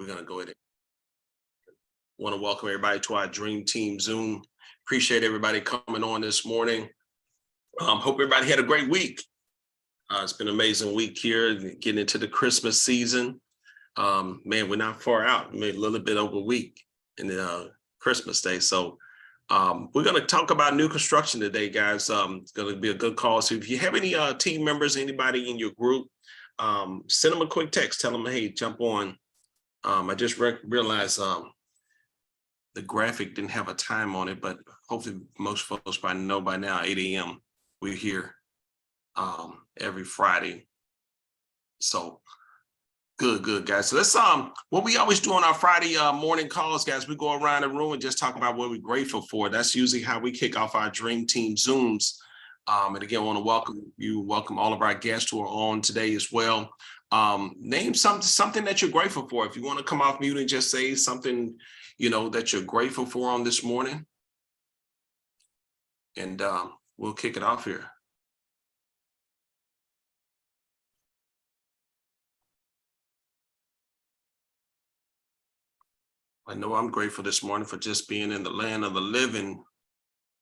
we're going to go ahead and want to welcome everybody to our Dream Team Zoom. Appreciate everybody coming on this morning. Hope everybody had a great week. It's been an amazing week here, getting into the Christmas season. Man, we're not far out. We made a little bit over a week in the Christmas day. So we're going to talk about new construction today, guys. It's going to be a good call. So if you have any team members, anybody in your group, send them a quick text. Tell them, hey, jump on. I just realized the graphic didn't have a time on it, but hopefully most folks by now, 8 a.m. we're here every Friday. So good guys. So let's what we always do on our Friday morning calls, guys, we go around the room and just talk about what we're grateful for. That's usually how we kick off our Dream Team Zooms. And again, I want to welcome all of our guests who are on today as well. Name something that you're grateful for. If you want to come off mute and just say something, that you're grateful for on this morning. And we'll kick it off here. I know I'm grateful this morning for just being in the land of the living,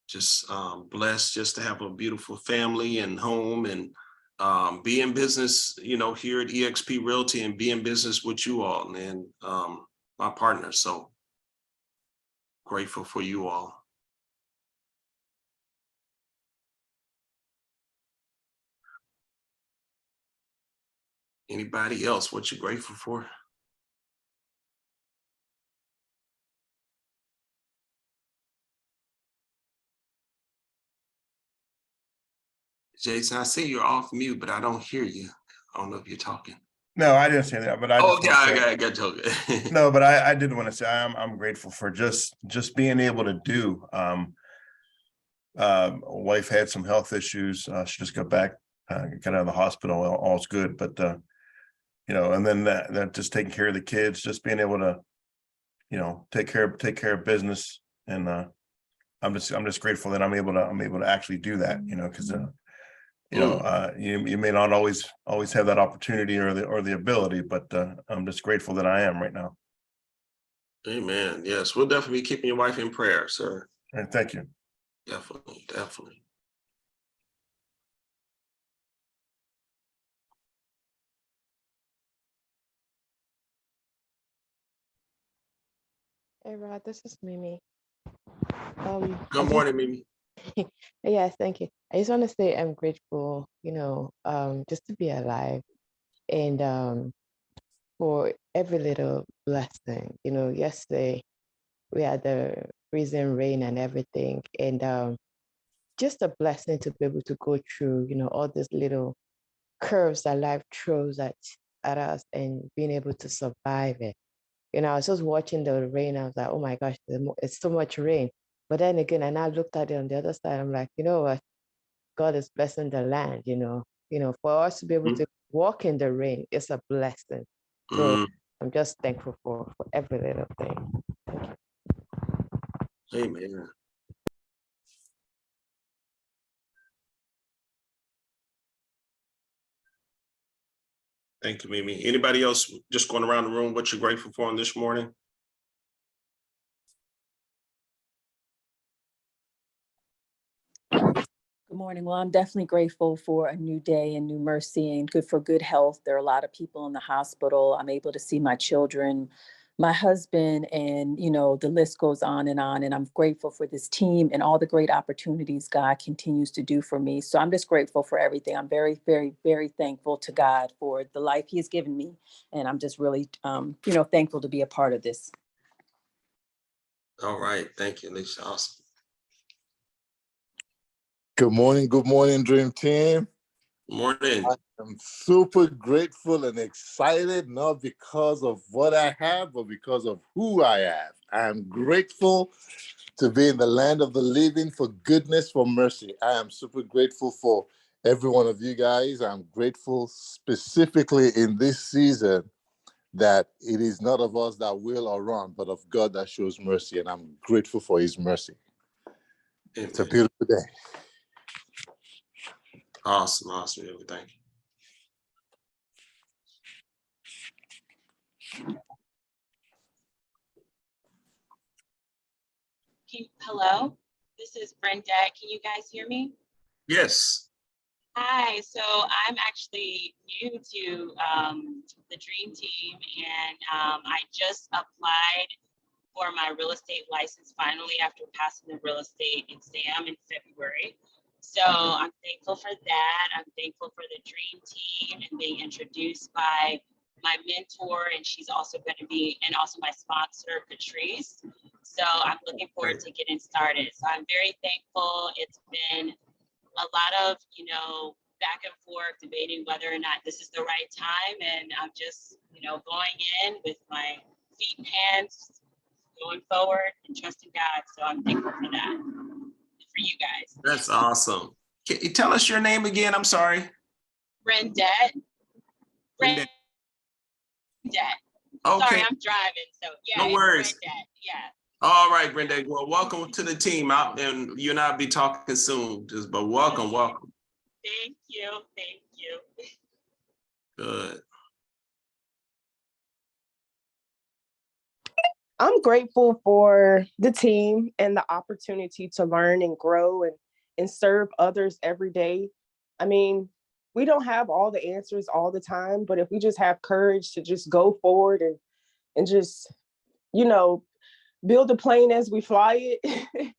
just blessed just to have a beautiful family and home and be in business, here at Exp Realty and be in business with you all and my partners. So grateful for you all. Anybody else, what you grateful for? Jason, I see you're off mute, but I don't hear you. I don't know if you're talking. No, I didn't say that, but I got joking. No, but I did want to say I'm grateful for just being able to do. Wife had some health issues. She just got back, got out of the hospital. All's good, but and then that just taking care of the kids, just being able to, take care of business, and I'm just grateful that I'm able to actually do that, because you may not always have that opportunity or the ability, but I'm just grateful that I am right now. Amen. Yes, we'll definitely be keeping your wife in prayer, sir. All right, thank you. Definitely. Hey Rod, this is Mimi. Good morning, Mimi. Yes, thank you. I just want to say I'm grateful, just to be alive and for every little blessing. Yesterday we had the freezing rain and everything, and just a blessing to be able to go through, all these little curves that life throws at us and being able to survive it. I was just watching the rain. I was like, oh my gosh, it's so much rain. But then again, and I looked at it on the other side. I'm like, you know what? God is blessing the land, for us to be able to walk in the rain, it's a blessing. So I'm just thankful for every little thing. Thank you. Amen. Thank you, Mimi. Anybody else just going around the room, what you're grateful for on this morning? Good morning. Well, I'm definitely grateful for a new day and new mercy and good health. There are a lot of people in the hospital. I'm able to see my children, my husband, and, the list goes on. And I'm grateful for this team and all the great opportunities God continues to do for me. So I'm just grateful for everything. I'm very, very, very thankful to God for the life he has given me. And I'm just really, thankful to be a part of this. All right. Thank you, Lisa. Awesome. Good morning, Dream Team. Morning. I'm super grateful and excited, not because of what I have, but because of who I have. I'm grateful to be in the land of the living, for goodness, for mercy. I am super grateful for every one of you guys. I'm grateful specifically in this season that it is not of us that will or run, but of God that shows mercy, and I'm grateful for his mercy. Amen. It's a beautiful day. Awesome. Thank you. Hello, this is Brenda. Can you guys hear me? Yes. Hi, so I'm actually new to the Dream Team, and I just applied for my real estate license finally after passing the real estate exam in February. So I'm thankful for that. I'm thankful for the Dream Team and being introduced by my mentor, and she's also going to be, and also my sponsor, Patrice. So I'm looking forward to getting started. So I'm very thankful. It's been a lot of, back and forth debating whether or not this is the right time. And I'm just, going in with my feet and hands, going forward and trusting God. So I'm thankful for that, for you guys. That's awesome. Can you tell us your name again? I'm sorry. Brendette. Brendette. Sorry, Okay. I'm driving. So yeah, No worries. Brendette. Yeah. All right, Brenda. Well, welcome to the team. And you and I'll be talking soon. But welcome. Thank you. Thank you. Good. I'm grateful for the team and the opportunity to learn and grow and serve others every day. I mean, we don't have all the answers all the time, but if we just have courage to just go forward and just, build a plane as we fly it,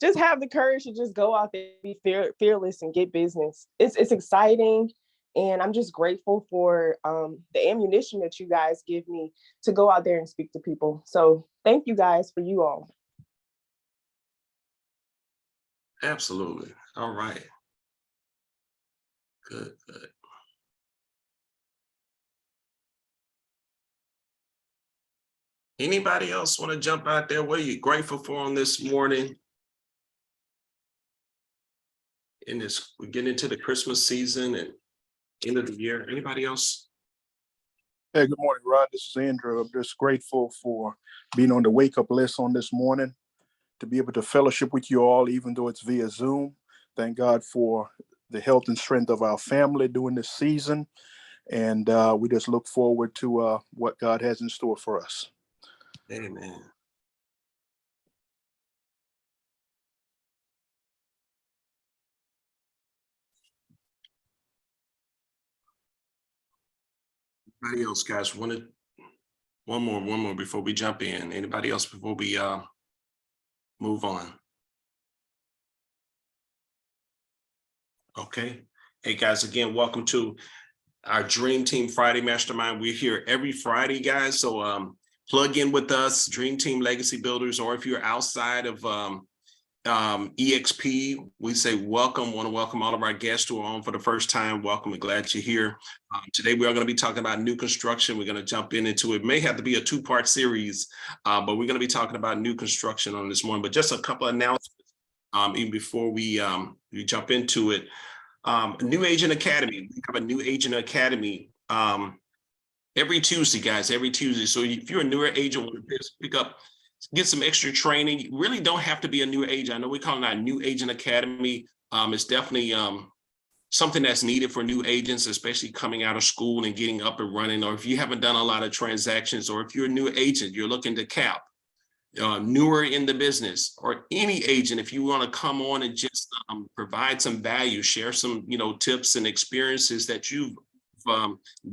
just have the courage to just go out there, be fearless and get business. It's exciting. And I'm just grateful for the ammunition that you guys give me to go out there and speak to people. So thank you guys for you all. Absolutely. All right. Good. Anybody else want to jump out there? What are you grateful for on this morning? We're getting into the Christmas season and end of the year. Anybody else? Hey, good morning, Rod. This is Andrew. I'm just grateful for being on the wake up list on this morning, to be able to fellowship with you all, even though it's via Zoom. Thank God for the health and strength of our family during this season. And we just look forward to what God has in store for us. Amen. Anybody else, guys? One more before we jump in. Anybody else before we move on? Okay. Hey guys, again, welcome to our Dream Team Friday Mastermind. We're here every Friday, guys. So plug in with us, Dream Team Legacy Builders, or if you're outside of EXP, we say welcome. Want to welcome all of our guests who are on for the first time. Welcome and glad you're here. Today we are going to be talking about new construction. We're going to jump into it. May have to be a two-part series, but we're going to be talking about new construction on this morning. But just a couple of announcements even before we jump into it. New Agent Academy. We have a New Agent Academy every Tuesday, guys. Every Tuesday. So if you're a newer agent, want to pick up, get some extra training. You really don't have to be a new agent. I know we call it our New Agent Academy. It's definitely something that's needed for new agents, especially coming out of school and getting up and running, or if you haven't done a lot of transactions, or if you're a new agent, you're looking to cap, newer in the business, or any agent, if you want to come on and just provide some value, share some, tips and experiences that you've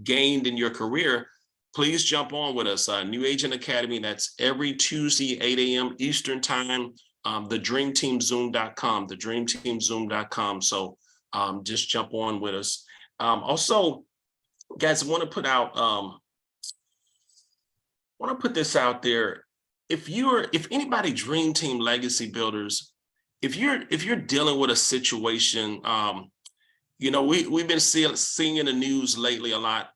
gained in your career, please jump on with us. New Agent Academy, that's every Tuesday, 8 a.m. Eastern time, thedreamteamzoom.com, thedreamteamzoom.com. So just jump on with us. Also, guys, I want to put this out there. If anybody, Dream Team Legacy Builders, if you're dealing with a situation, we've been seeing in the news lately a lot,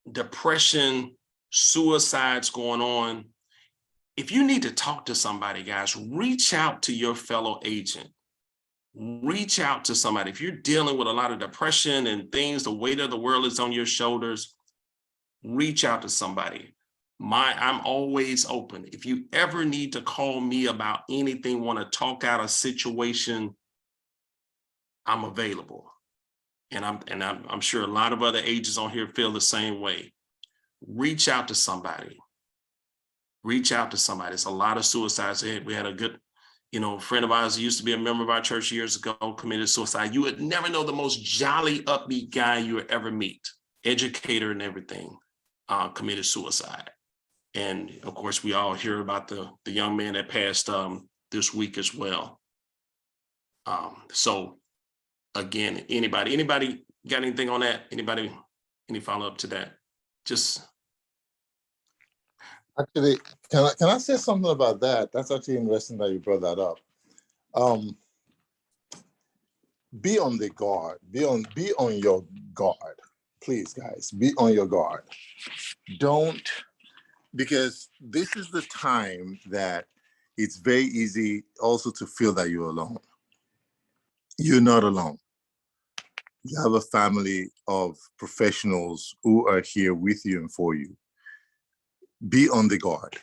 depression, suicides going on. If you need to talk to somebody, guys, reach out to your fellow agent. Reach out to somebody. If you're dealing with a lot of depression and things, the weight of the world is on your shoulders, reach out to somebody. I'm always open. If you ever need to call me about anything, want to talk out a situation, I'm available. And I'm sure a lot of other agents on here feel the same way. Reach out to somebody. Reach out to somebody. It's a lot of suicides. We had a good You know, a friend of ours who used to be a member of our church years ago committed suicide. You would never know the most jolly, upbeat guy you would ever meet, educator and everything, committed suicide. And of course, we all hear about the young man that passed this week as well. So again, anybody got anything on that? Anybody, any follow up to that? Just Actually, can I say something about that? That's actually interesting that you brought that up. Be on the guard. Be on your guard. Please, guys, be on your guard. Don't, because this is the time that it's very easy also to feel that you're alone. You're not alone. You have a family of professionals who are here with you and for you. Be on the guard.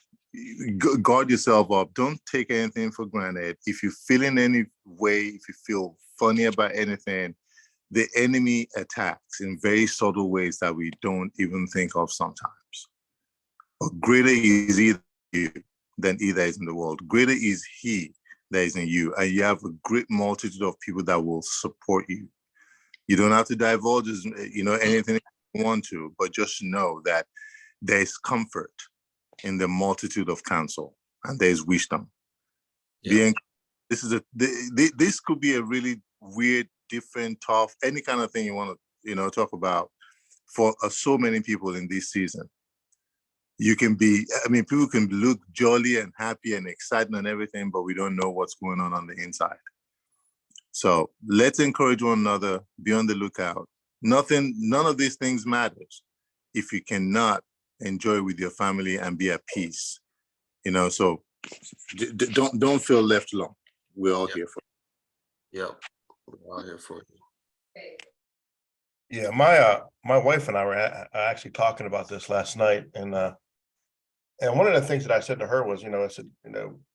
Guard yourself up. Don't take anything for granted. If you feel in any way, if you feel funny about anything, the enemy attacks in very subtle ways that we don't even think of sometimes. But greater is he than he that is in the world. Greater is he that is in you. And you have a great multitude of people that will support you. You don't have to divulge, anything you want to, but just know that there is comfort in the multitude of counsel, and there is wisdom. yeah. This could be a really weird, different, tough, any kind of thing you want to, talk about for so many people in this season. People can look jolly and happy and excited and everything, but we don't know what's going on the inside. So let's encourage one another, be on the lookout. None of these things matters if you cannot enjoy with your family and be at peace. So don't feel left alone. We're all here for you. Yep. We're all here for you. Yeah, my wife and I were actually talking about this last night, and one of the things that I said to her was, I said,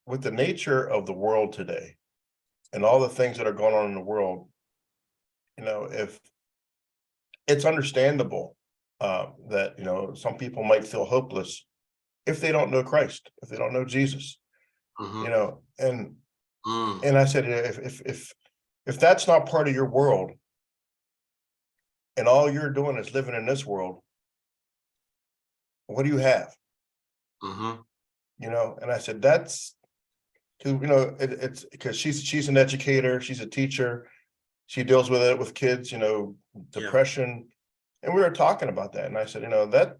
with the nature of the world today and all the things that are going on in the world, if it's understandable that, some people might feel hopeless if they don't know Christ, if they don't know Jesus, and I said, if that's not part of your world and all you're doing is living in this world, what do you have? And I said, that's, it's because she's an educator, she's a teacher, she deals with it with kids, depression. And we were talking about that. And I said, that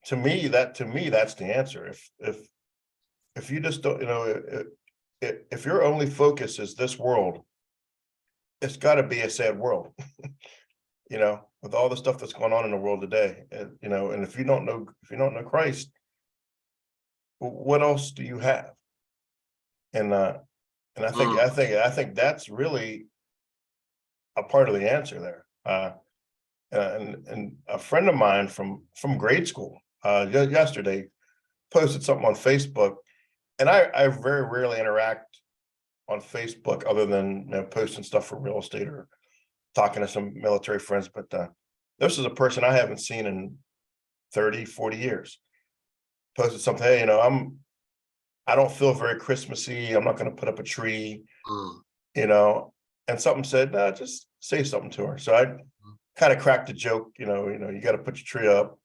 to me, that's the answer. If you just don't, if your only focus is this world, it's got to be a sad world, with all the stuff that's going on in the world today. And if you don't know Christ, what else do you have? And I think that's really a part of the answer there. And a friend of mine from grade school yesterday posted something on Facebook, and I very rarely interact on Facebook other than posting stuff for real estate or talking to some military friends. But this is a person I haven't seen in 30, 40 years. Posted something, hey, I don't feel very Christmassy. I'm not going to put up a tree, and something said, no, just say something to her. So I kind of cracked a joke, you got to put your tree up.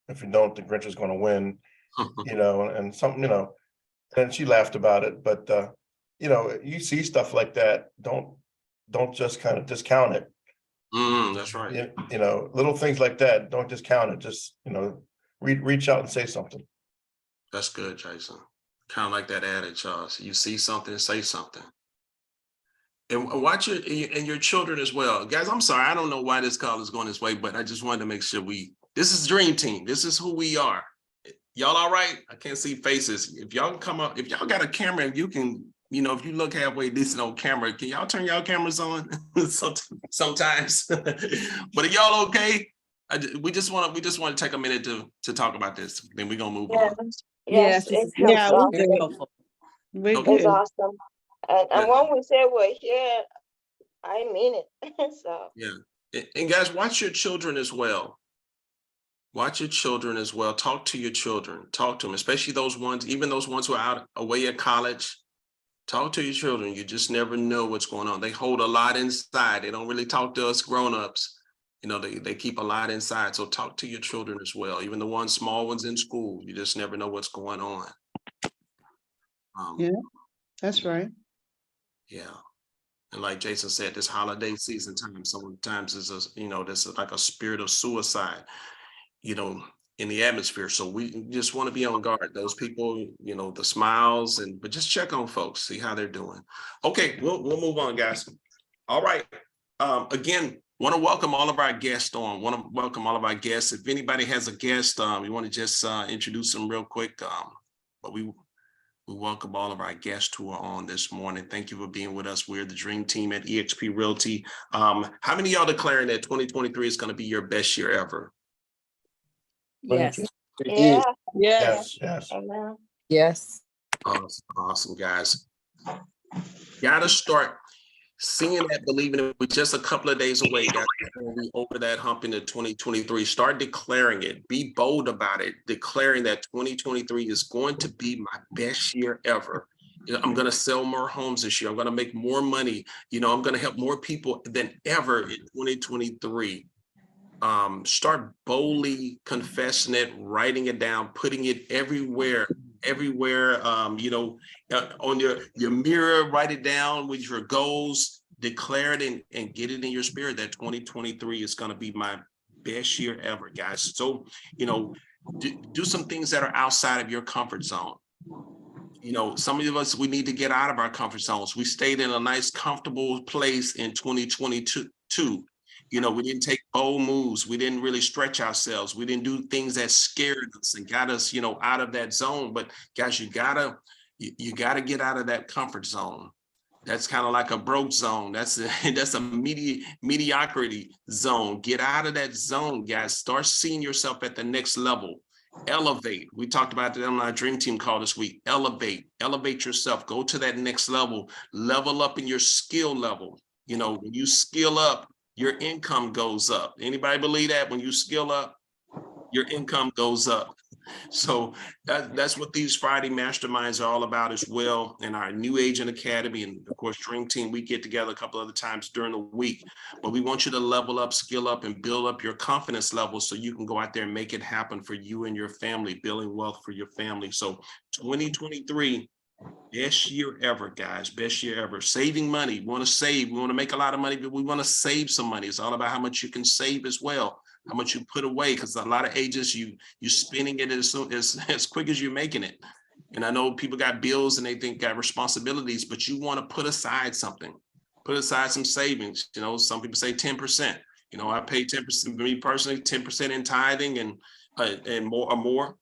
If you don't, the Grinch is going to win, and something, and she laughed about it. But, you see stuff like that. Don't just kind of discount it. That's right. Little things like that. Don't discount it. Just, reach out and say something. That's good, Jason. Kind of like that adage, so you see something, say something. And watch it and your children as well. Guys, I'm sorry, I don't know why this call is going this way, but I just wanted to make sure this is Dream Team. This is who we are. Y'all all right? I can't see faces. If y'all can come up, if y'all got a camera, you can, if you look halfway decent on camera, can y'all turn y'all cameras on sometimes? But are y'all okay? We just want to take a minute to talk about this. Then we're gonna move on. Yes, this it's is Yeah, we're very good. helpful. we're Okay. good. It's awesome. And Yeah. when we say we're here, I mean it. So Yeah. And guys, watch your children as well. Watch your children as well. Talk to your children. Talk to them, especially those ones, even those ones who are out away at college. Talk to your children. You just never know what's going on. They hold a lot inside. They don't really talk to us grown-ups. You know, they keep a lot inside. So talk to your children as well. Even the ones, small ones in school. You just never know what's going on. Yeah, that's right. Yeah. And like Jason said, this holiday season time, sometimes is this is like a spirit of suicide, in the atmosphere. So we just want to be on guard. Those people, the smiles but just check on folks, see how they're doing. Okay, we'll move on, guys. All right. Again, want to welcome all of our guests on. Want to welcome all of our guests. If anybody has a guest, we want to just introduce them real quick. But we welcome all of our guests who are on this morning. Thank you for being with us. We're the Dream Team at Exp Realty. How many of y'all declaring that 2023 is going to be your best year ever? Yes. Yeah. Yes, yes. Amen. Yes. Awesome, guys. Gotta start seeing that, believing it. We're just a couple of days away, guys. We over that hump into 2023. Start declaring it. Be bold about it. Declaring that 2023 is going to be my best year ever. I'm going to sell more homes this year. I'm going to make more money. I'm going to help more people than ever in 2023. Start boldly confessing it, writing it down, putting it everywhere, on your mirror, write it down with your goals, declare it and get it in your spirit that 2023 is going to be my best year ever, guys. So, do some things that are outside of your comfort zone. Some of us, we need to get out of our comfort zones. We stayed in a nice, comfortable place in 2022. We didn't take bold moves. We didn't really stretch ourselves. We didn't do things that scared us and got us, out of that zone. But guys, you gotta get out of that comfort zone. That's kind of like a broke zone. That's a mediocrity zone. Get out of that zone, guys. Start seeing yourself at the next level. Elevate. We talked about that on our Dream Team call this week. Elevate yourself. Go to that next level. Level up in your skill level. When you skill up, your income goes up. Anybody believe that? When you skill up, your income goes up. So that's what these Friday masterminds are all about as well. And our New Agent Academy and of course Dream Team, we get together a couple other times during the week. But we want you to level up, skill up, and build up your confidence level so you can go out there and make it happen for you and your family, building wealth for your family. So 2023. Best year ever, guys. Best year ever. Saving money. We want to save. We want to make a lot of money, but we want to save some money. It's all about how much you can save as well. How much you put away, because a lot of agents, you spending it as quick as you're making it. And I know people got bills and they think got responsibilities, but you want to put aside something. Put aside some savings. Some people say 10%. I pay 10%. Me personally, 10% in tithing and more.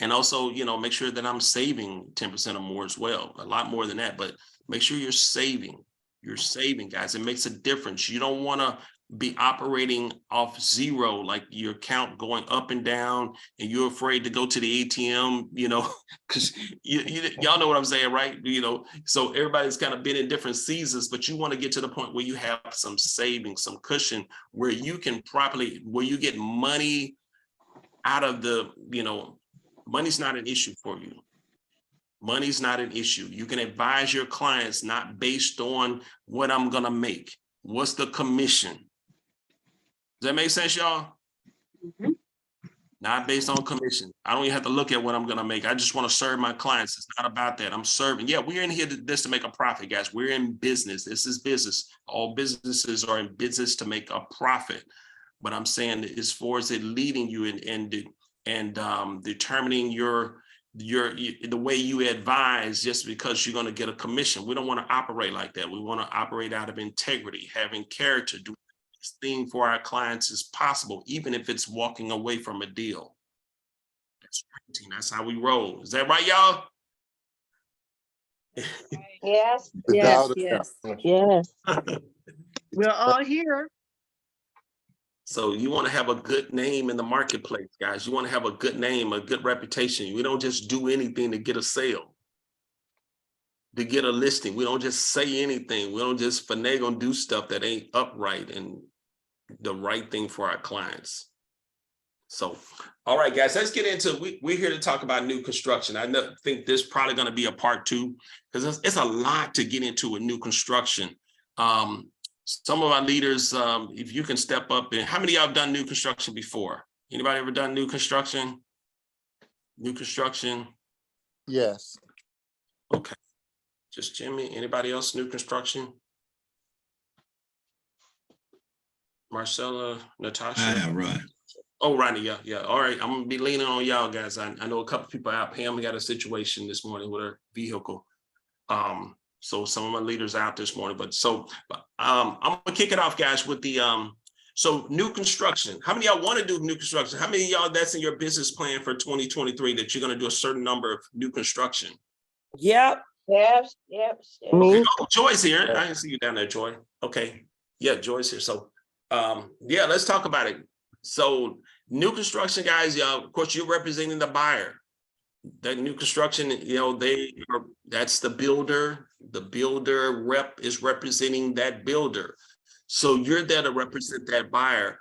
And also, make sure that I'm saving 10% or more as well, a lot more than that, but make sure you're saving, guys. It makes a difference. You don't want to be operating off zero, like your account going up and down and you're afraid to go to the ATM, because y'all know what I'm saying, right? So everybody's kind of been in different seasons, but you want to get to the point where you have some savings, some cushion where you can where you get money out of the, money's not an issue for you. Money's not an issue. You can advise your clients not based on what I'm going to make. What's the commission? Does that make sense, y'all? Mm-hmm. Not based on commission. I don't even have to look at what I'm going to make. I just want to serve my clients. It's not about that. I'm serving. Yeah, we're in here to make a profit, guys. We're in business. This is business. All businesses are in business to make a profit. But I'm saying as far as it leading you and determining the way you advise just because you're going to get a commission. We don't want to operate like that. We want to operate out of integrity, having character, do this thing for our clients as possible, even if it's walking away from a deal. That's how we roll. Is that right, y'all? Yes. Without a Yes. doubt. Yes. We're all here. So you want to have a good name in the marketplace, guys. You want to have a good name, a good reputation. We don't just do anything to get a sale, to get a listing. We don't just say anything. We don't just finagle and do stuff that ain't upright and the right thing for our clients. So, all right, guys, let's get into we're here to talk about new construction. I think this is probably going to be a part 2 because it's a lot to get into with new construction. Some of our leaders, if you can step up, and how many of y'all have done new construction before? Anybody ever done new construction? New construction? Yes. Okay. Just Jimmy. Anybody else new construction? Marcella, Natasha? I have Rod. Oh, Ronnie, yeah. All right, I'm gonna be leaning on y'all guys. I know a couple people out. Pam, we got a situation this morning with her vehicle. So some of my leaders out this morning, I'm gonna kick it off, guys, with the so new construction. How many of y'all want to do new construction? How many of y'all that's in your business plan for 2023 that you're gonna do a certain number of new construction? Yep. Yes. Okay. Oh, Joy's here. I didn't see you down there, Joy. Okay. Yeah, Joy's here. So yeah, let's talk about it. So new construction, guys, of course, you're representing the buyer. That new construction, that's the builder. The builder rep is representing that builder. So you're there to represent that buyer.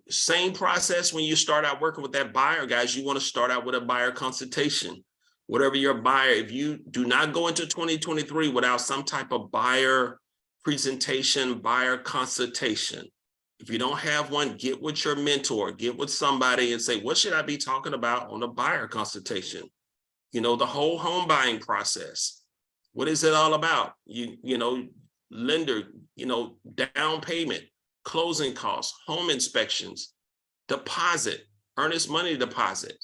Same process when you start out working with that buyer, guys, you want to start out with a buyer consultation. Whatever your buyer, if you do not go into 2023 without some type of buyer presentation, buyer consultation. If you don't have one, get with your mentor, get with somebody and say, what should I be talking about on a buyer consultation? The whole home buying process. What is it all about? Lender, down payment, closing costs, home inspections, deposit, earnest money deposit.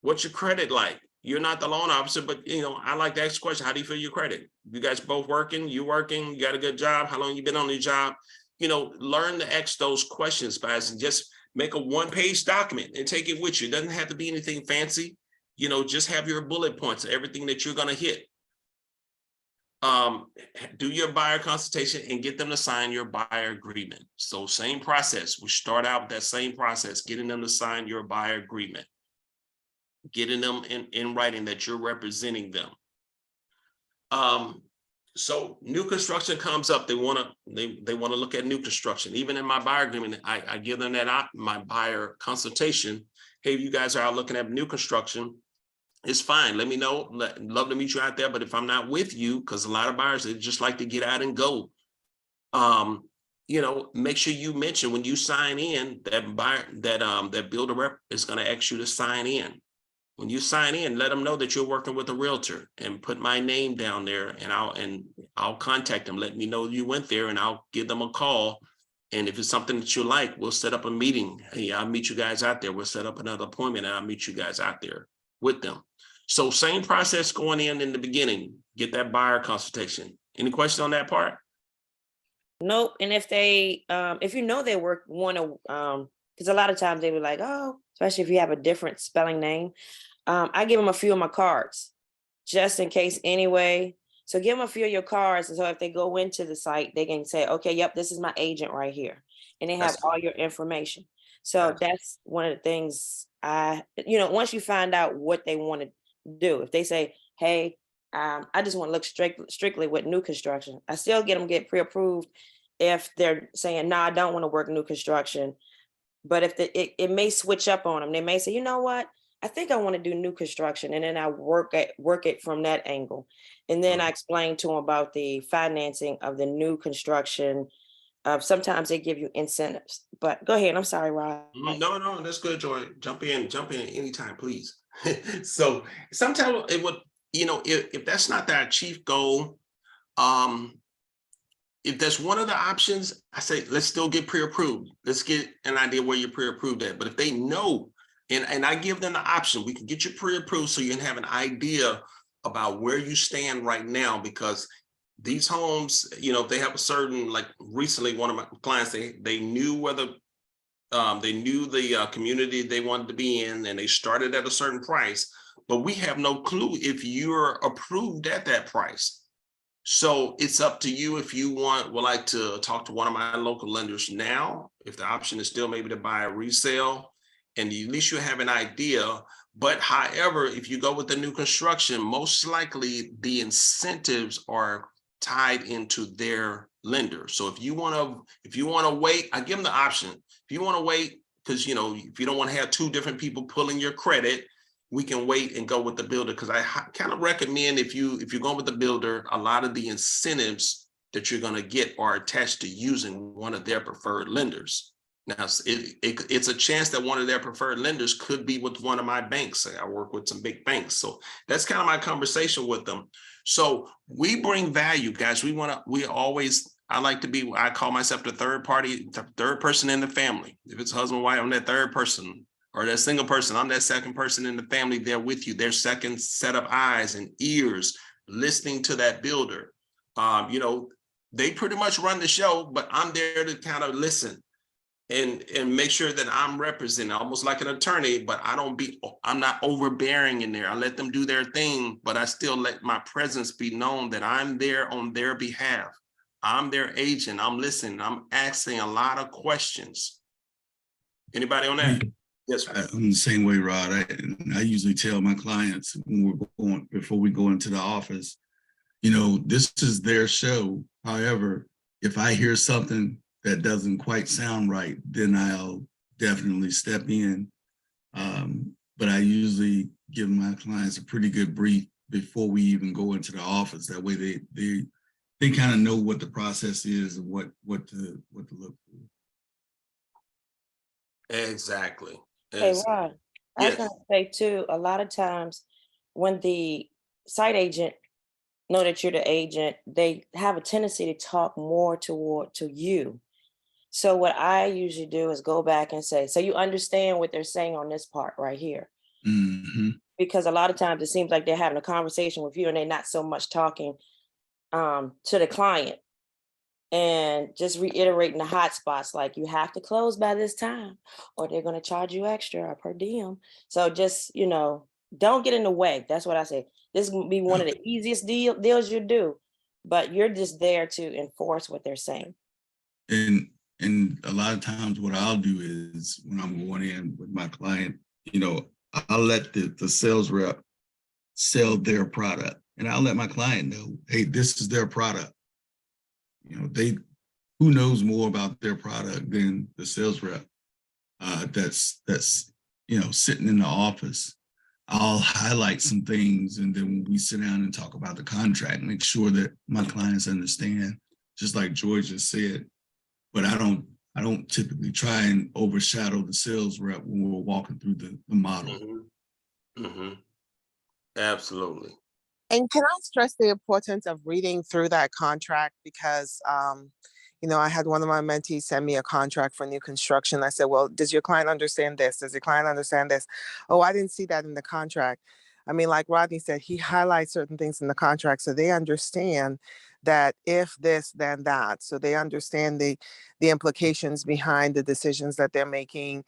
What's your credit like? You're not the loan officer, but I like to ask the question, how do you feel your credit? You guys both working, you got a good job? How long you been on the job? Learn to ask those questions, guys, and just make a one-page document and take it with you. It doesn't have to be anything fancy. Just have your bullet points of everything that you're going to hit. Do your buyer consultation and get them to sign your buyer agreement. So same process. We start out with that same process, getting them to sign your buyer agreement, getting them in writing that you're representing them. So new construction comes up. They want to look at new construction. Even in my buyer agreement, I give them that my buyer consultation. Hey, you guys are out looking at new construction. It's fine. Let me know. Love to meet you out there. But if I'm not with you, because a lot of buyers, they just like to get out and go. Make sure you mention when you sign in that buyer, that builder rep is going to ask you to sign in. When you sign in, let them know that you're working with a realtor and put my name down there, and I'll contact them. Let me know you went there, and I'll give them a call. And if it's something that you like, we'll set up a meeting. Hey, I'll meet you guys out there. We'll set up another appointment, and I'll meet you guys out there with them. So same process going in the beginning. Get that buyer consultation. Any questions on that part? Nope. And if they, if they want to, because a lot of times they were like, oh, especially if you have a different spelling name. I give them a few of my cards just in case anyway. So give them a few of your cards. And so if they go into the site, they can say, okay, yep, this is my agent right here. And they have all your information. So that's one of the things once you find out what they want to do, if they say, hey, I just want to look strictly with new construction, I still get pre-approved. If they're saying, no, I don't want to work new construction. But if it may switch up on them, they may say, you know what? I think I want to do new construction, and then I work it from that angle. And then I explain to them about the financing of the new construction. Sometimes they give you incentives, but go ahead. I'm sorry, Rod. No, that's good, Joy. Jump in anytime, please. So sometimes it would, if that's not their chief goal, if that's one of the options, I say, let's still get pre-approved. Let's get an idea where you're pre-approved at. But if they know, and I give them the option, we can get you pre-approved so you can have an idea about where you stand right now, because these homes, if they have a certain, like recently, one of my clients, they knew whether they knew the community they wanted to be in, and they started at a certain price, but we have no clue if you're approved at that price. So it's up to you if you would like to talk to one of my local lenders now, if the option is still maybe to buy a resale, and at least you have an idea. But however, if you go with the new construction, most likely the incentives are tied into their lender. So if you want to wait, I give them the option. If you want to wait because if you don't want to have two different people pulling your credit, we can wait and go with the builder. Because I kind of recommend if you're going with the builder, a lot of the incentives that you're going to get are attached to using one of their preferred lenders. Now, it's a chance that one of their preferred lenders could be with one of my banks. I work with some big banks. So that's kind of my conversation with them. So we bring value, guys. I like to be, I call myself the third person in the family. If it's husband, wife, I'm that third person, or that single person, I'm that second person in the family there with you. Their second set of eyes and ears listening to that builder. They pretty much run the show, but I'm there to kind of listen and make sure that I'm representing, almost like an attorney, but I'm not overbearing in there. I let them do their thing, but I still let my presence be known that I'm there on their behalf. I'm their agent. I'm listening. I'm asking a lot of questions. Anybody on that? Yes, sir. I'm the same way, Rod. I usually tell my clients before we go into the office, this is their show. However, if I hear something that doesn't quite sound right, then I'll definitely step in. But I usually give my clients a pretty good brief before we even go into the office. That way they kind of know what the process is and what to look for. Exactly. Hey, Rod, I was Yes. gonna say too, a lot of times when the site agent know that you're the agent, they have a tendency to talk more to you. So what I usually do is go back and say, so you understand what they're saying on this part right here. Mm-hmm. Because a lot of times it seems like they're having a conversation with you and they're not so much talking to the client, and just reiterating the hot spots, like you have to close by this time or they're going to charge you extra or per diem. So just, don't get in the way. That's what I say. This will be one of the easiest deals you do, but you're just there to enforce what they're saying. And a lot of times what I'll do is when I'm going in with my client, I'll let the sales rep sell their product, and I'll let my client know, hey, this is their product. Who knows more about their product than the sales rep that's sitting in the office. I'll highlight some things, and then when we sit down and talk about the contract, make sure that my clients understand, just like George just said. But I don't typically try and overshadow the sales rep when we're walking through the model. Mm-hmm. Mm-hmm. Absolutely. And can I stress the importance of reading through that contract? Because, I had one of my mentees send me a contract for new construction. I said, well, does your client understand this? Does your client understand this? Oh, I didn't see that in the contract. I mean, like Rodney said, he highlights certain things in the contract so they understand that if this, then that. So they understand the implications behind the decisions that they're making,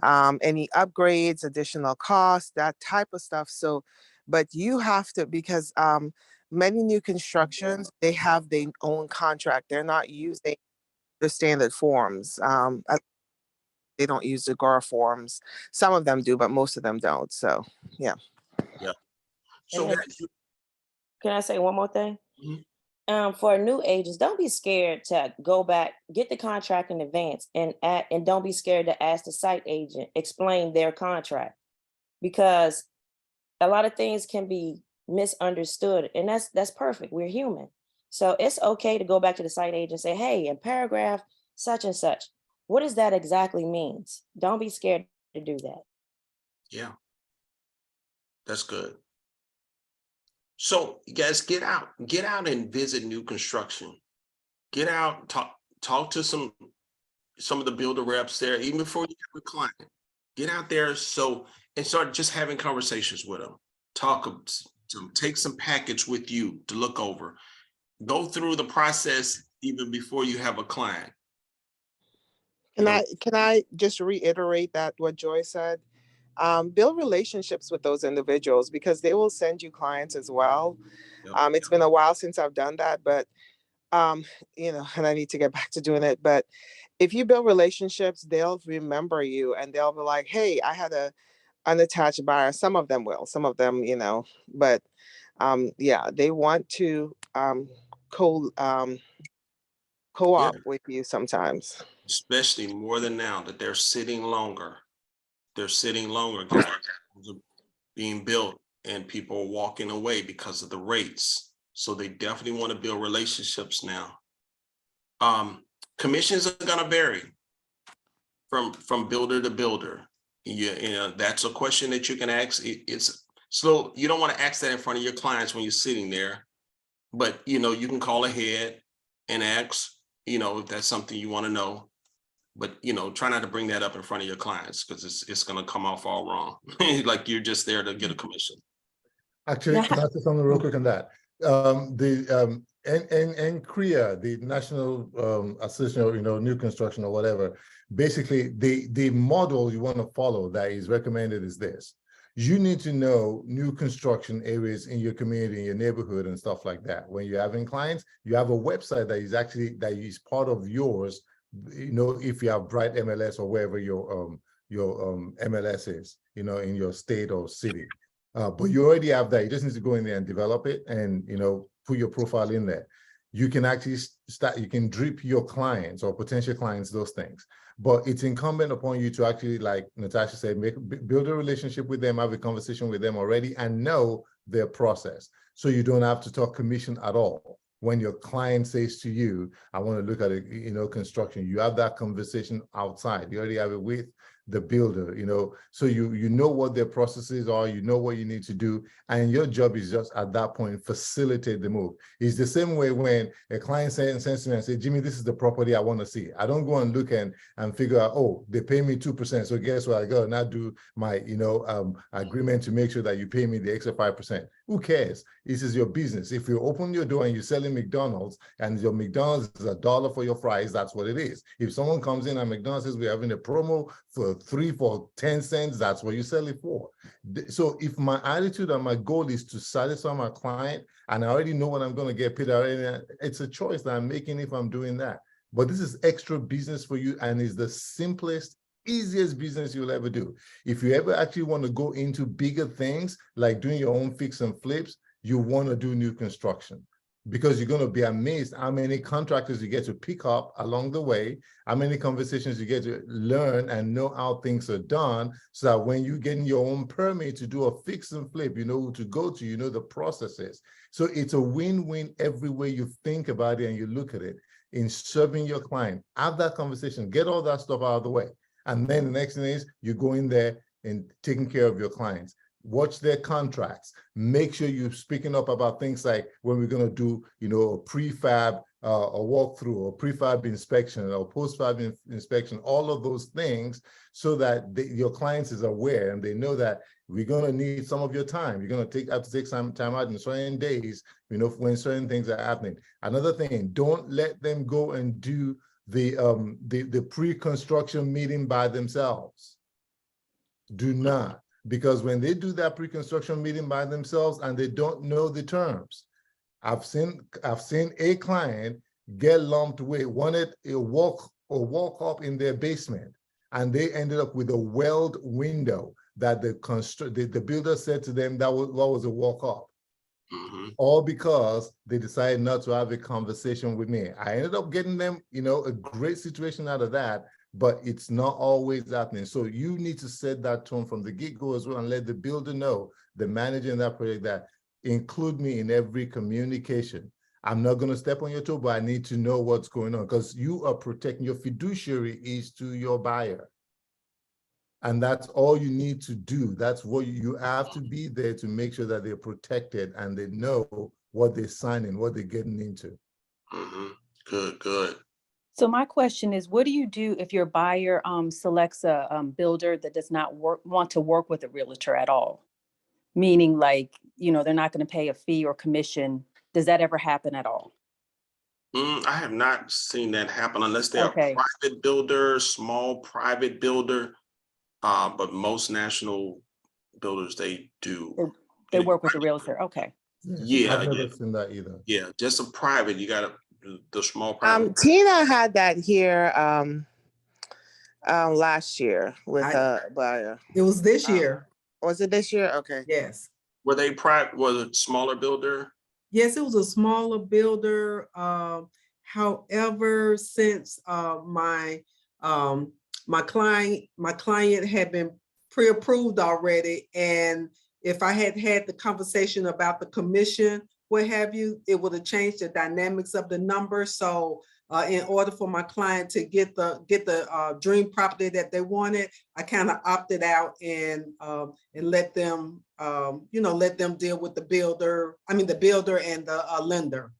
any upgrades, additional costs, that type of stuff. So, but you have to, because many new constructions, they have their own contract. They're not using the standard forms. They don't use the GAR forms. Some of them do, but most of them don't. So, yeah. Yeah. So Can I say one more thing? Mm-hmm. For new agents, don't be scared to go back, get the contract in advance, and don't be scared to ask the site agent, explain their contract, because a lot of things can be misunderstood, and that's perfect. We're human. So it's okay to go back to the site agent and say, hey, in paragraph such and such, what does that exactly means? Don't be scared to do that. Yeah. That's good. So you guys get out and visit new construction. Get out, talk to some of the builder reps there, even before you have a client. Get out there and start just having conversations with them. Take some package with you to look over. Go through the process even before you have a client. Can I just reiterate that what Joy said? Build relationships with those individuals because they will send you clients as well. Yep. It's been a while since I've done that, but and I need to get back to doing it. But if you build relationships, they'll remember you and they'll be like, hey, I had a unattached buyer. Some of them will, some of them, but yeah, they want to co-op with you sometimes. Especially more than now that they're sitting longer. They're sitting longer because they're being built and people are walking away because of the rates. So they definitely want to build relationships now. Commissions are going to vary from builder to builder. You know, that's a question that you can ask. It's so you don't want to ask that in front of your clients when you're sitting there, but you know, you can call ahead and ask, you know, if that's something you want to know. But you know, try not to bring that up in front of your clients because it's going to come off all wrong. Like you're just there to get a commission. Actually, can I say something real quick on that? NCREA, the National Association of, you know, New Construction or whatever, basically the model you want to follow that is recommended is this. You need to know new construction areas in your community, in your neighborhood and stuff like that. When you're having clients, you have a website that is actually, that is part of yours, you know, if you have Bright MLS or wherever your MLS is, you know, in your state or city. But you already have that. You just need to go in there and develop it and, you know, put your profile in there. You can actually start, you can drip your clients or potential clients those things. But it's incumbent upon you to actually, like Natasha said, build a relationship with them, have a conversation with them already and know their process. So you don't have to talk commission at all. When your client says to you, I want to look at it, you know, construction, you have that conversation outside. You already have it with the builder, you know, so you know what their processes are, you know what you need to do, and your job is just at that point facilitate the move. It's the same way when a client sends to me and say, Jimmy, this is the property I want to see. I don't go and look and figure out, oh, they pay me 2%, so guess what, I go and now do my, you know, agreement to make sure that you pay me the extra 5%. Who cares? This is your business. If you open your door and you're selling McDonald's and your McDonald's is $1 for your fries, that's what it is. If someone comes in and McDonald's says we're having a promo for 3 for 10 cents, that's what you sell it for. So if my attitude and my goal is to satisfy my client and I already know what I'm going to get paid already, it's a choice that I'm making if I'm doing that. But this is extra business for you and is the simplest, easiest business you'll ever do. If you ever actually want to go into bigger things like doing your own fix and flips, you want to do new construction, because you're going to be amazed how many contractors you get to pick up along the way, how many conversations you get to learn and know how things are done, so that when you get your own permit to do a fix and flip, you know who to go to, you know the processes. So it's a win-win every way you think about it and you look at it in serving your client. Have that conversation, get all that stuff out of the way. And then the next thing is you go in there and taking care of your clients. Watch their contracts. Make sure you're speaking up about things like when we're going to do, you know, a prefab, a walkthrough, or prefab inspection, or post-fab inspection, all of those things, so that your clients is aware and they know that we're going to need some of your time. You're going to have to take some time out in certain days, you know, when certain things are happening. Another thing, don't let them go and do the pre-construction meeting by themselves. Do not. Because when they do that pre-construction meeting by themselves and they don't know the terms, I've seen a client get lumped with, wanted a walk up in their basement, and they ended up with a weld window that the builder said to them that was a walk up. Mm-hmm. All because they decided not to have a conversation with me. I ended up getting them, you know, a great situation out of that. But it's not always happening. So you need to set that tone from the get-go as well and let the builder know, the manager in that project, that include me in every communication. I'm not going to step on your toe, but I need to know what's going on, because you are protecting, your fiduciary is to your buyer. And that's all you need to do. That's what you have to be there to make sure that they're protected and they know what they're signing, what they're getting into. Mm-hmm. Good, good. So my question is, what do you do if your buyer selects a builder that does not want to work with a realtor at all? Meaning, like, you know, they're not going to pay a fee or commission. Does that ever happen at all? I have not seen that happen unless they're a private builder, small private builder. But most national builders, they do. They work with a realtor. Okay. Yeah, I've never seen that either. Yeah, just a private. You got to the small private. Tina had that here last year with a buyer. It was this year. Was it this year? Okay. Yes. Were they private? Was it smaller builder? Yes, it was a smaller builder. However, since my client had been pre-approved already, and if I had had the conversation about the commission, what have you, it would have changed the dynamics of the number. So in order for my client to get the dream property that they wanted, I kind of opted out and let them let them deal with the builder and the lender.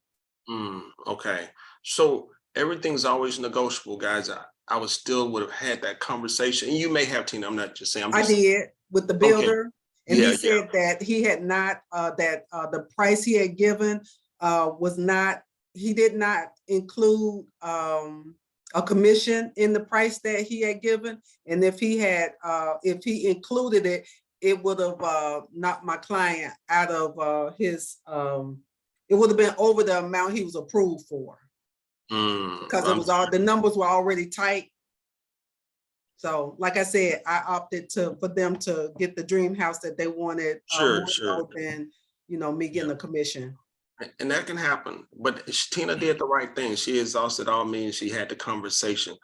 Okay, so everything's always negotiable, guys. I would still would have had that conversation, and you may have, Tina. I'm not just saying. I did with the builder, and Yeah, he said that he had not the price he had given was not. He did not include a commission in the price that he had given, and if he included it, it would have knocked my client out of his. It would have been over the amount he was approved for. Because it was the numbers were already tight. So like I said, I opted for them to get the dream house that they wanted more so than me getting a commission. And that can happen, but Tina did the right thing. She exhausted all means. She had the conversation,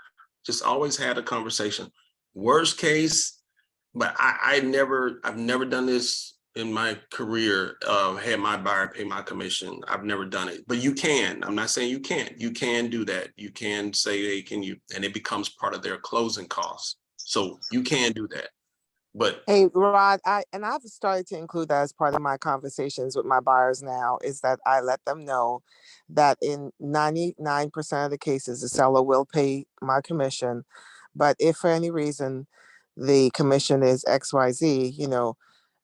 just always had a conversation. Worst case, but I've never done this in my career, had my buyer pay my commission. I've never done it, but you can. I'm not saying you can't. You can do that. You can say, hey, can you? And it becomes part of their closing costs. So you can do that. But hey, Rod, I've started to include that as part of my conversations with my buyers now, is that I let them know that in 99% of the cases, the seller will pay my commission. But if for any reason the commission is XYZ,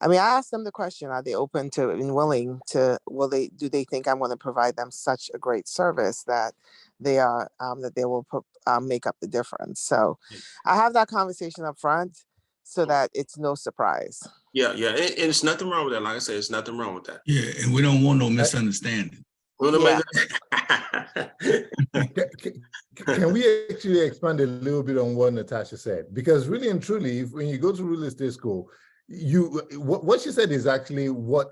I asked them the question, are they open to and willing to, do they think I'm going to provide them such a great service that they are, that they will make up the difference. So I have that conversation up front so that it's no surprise. Yeah. And it's nothing wrong with that. Like I said, it's nothing wrong with that. Yeah, and we don't want no misunderstanding. Yeah. Can we actually expand a little bit on what Natasha said? Because really and truly, when you go to real estate school, what she said is actually what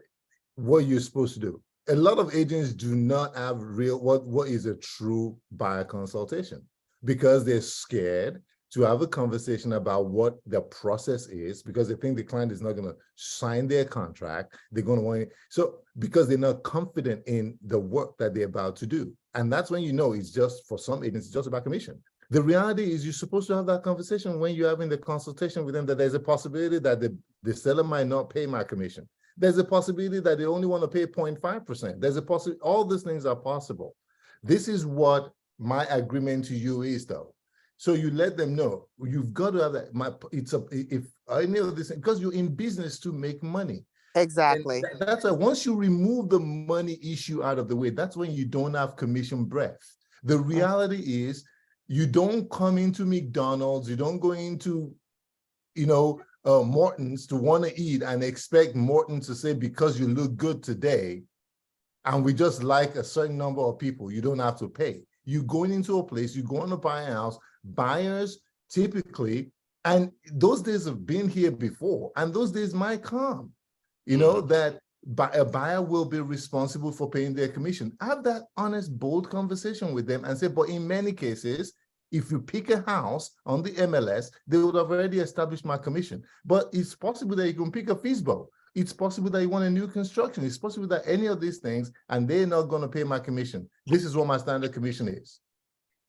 you're supposed to do. A lot of agents do not have what is a true buyer consultation because they're scared to have a conversation about what the process is, because they think the client is not going to sign their contract. They're going to want it. So because they're not confident in the work that they're about to do. And that's when it's just, for some agents, it's just about commission. The reality is you're supposed to have that conversation when you're having the consultation with them, that there's a possibility that the seller might not pay my commission. There's a possibility that they only want to pay 0.5%. There's a possibility, all these things are possible. This is what my agreement to you is, though. So you let them know, you've got to have that. If I know this, because you're in business to make money. Exactly. And that's why once you remove the money issue out of the way, that's when you don't have commission breath. The reality is you don't come into McDonald's, you don't go into, Morton's to want to eat and expect Morton to say, because you look good today, and we just like a certain number of people, you don't have to pay. You're going into a place, you're going to buy a house. Buyers typically, and those days have been here before, and those days might come, that a buyer will be responsible for paying their commission. Have that honest, bold conversation with them and say, but in many cases, if you pick a house on the MLS, they would have already established my commission. But it's possible that you can pick a FISBO. It's possible that you want a new construction. It's possible that any of these things, and they're not going to pay my commission. This is what my standard commission is.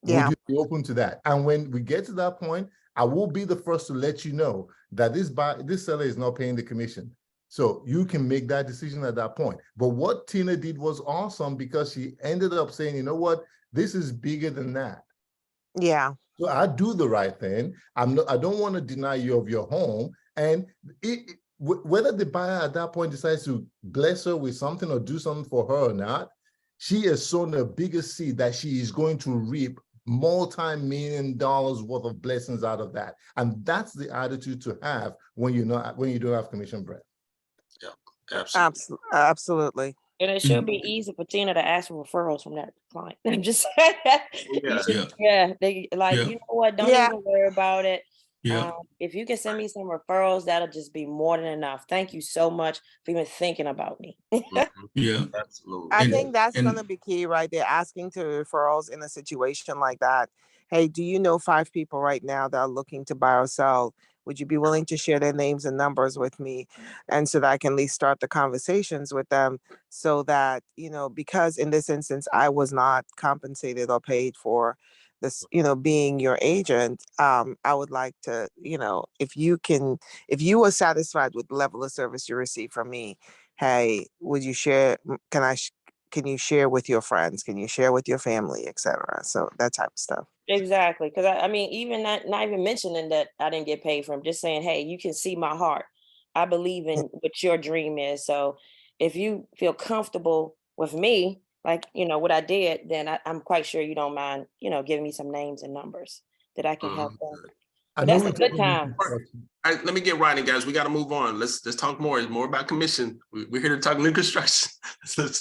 Yeah. Would you be open to that? And when we get to that point, I will be the first to let you know that this seller is not paying the commission. So you can make that decision at that point. But what Tina did was awesome, because she ended up saying, you know what, this is bigger than that. Yeah. So I do the right thing. I don't want to deny you of your home. And whether the buyer at that point decides to bless her with something or do something for her or not, she has sown a bigger seed that she is going to reap multi-million dollars worth of blessings out of that. And that's the attitude to have when you don't have commission bread. Yeah, absolutely. Absolutely. And it should be easy for Tina to ask for referrals from that client. I'm just saying. Yeah. They like, you know what? Don't even worry about it. Yeah, If you can send me some referrals, that'll just be more than enough. Thank you so much for even thinking about me. Mhm. yeah. Absolutely. I And think that's going to and be key, right? They're asking to referrals in a situation like that. Hey, do you know 5 people right now that are looking to buy or sell? Would you be willing to share their names and numbers with me? And so that I can at least start the conversations with them so that, because in this instance, I was not compensated or paid for this, being your agent. I would like to, if you were satisfied with the level of service you receive from me, hey, would you share? Can you share with your friends? Can you share with your family, etc.? So that type of stuff. Exactly. Because I mean, even not even mentioning that I didn't get paid for him, just saying, hey, you can see my heart. I believe in what your dream is. So if you feel comfortable with me, like, what I did, then I'm quite sure you don't mind, giving me some names and numbers that I can help them. I But know that's a good time. All right, let me get Rodney, guys. We got to move on. Let's talk more. It's more about commission. We're here to talk new construction. Go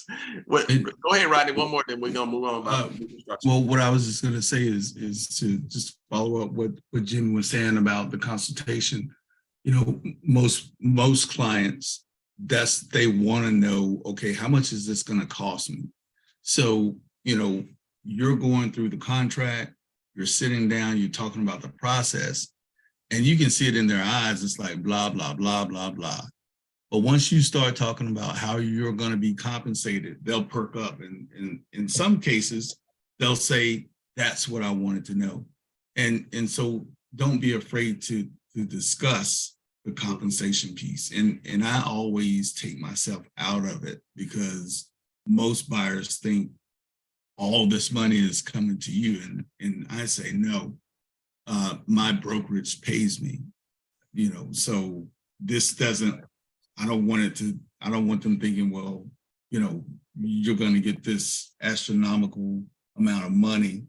ahead, Rodney. One more, then we're gonna move on about new construction. well, what I was just going to say is to just follow up what Jimmy was saying about the consultation. Most clients, they want to know, okay, how much is this going to cost me? So, you're going through the contract, you're sitting down, you're talking about the process, and you can see it in their eyes. It's like blah, blah, blah, blah, blah. But once you start talking about how you're going to be compensated, they'll perk up. And in some cases, they'll say, that's what I wanted to know. And so don't be afraid to discuss the compensation piece. And I always take myself out of it because most buyers think all this money is coming to you. And I say, no, my brokerage pays me, so this doesn't, I don't want them thinking, well, you're going to get this astronomical amount of money.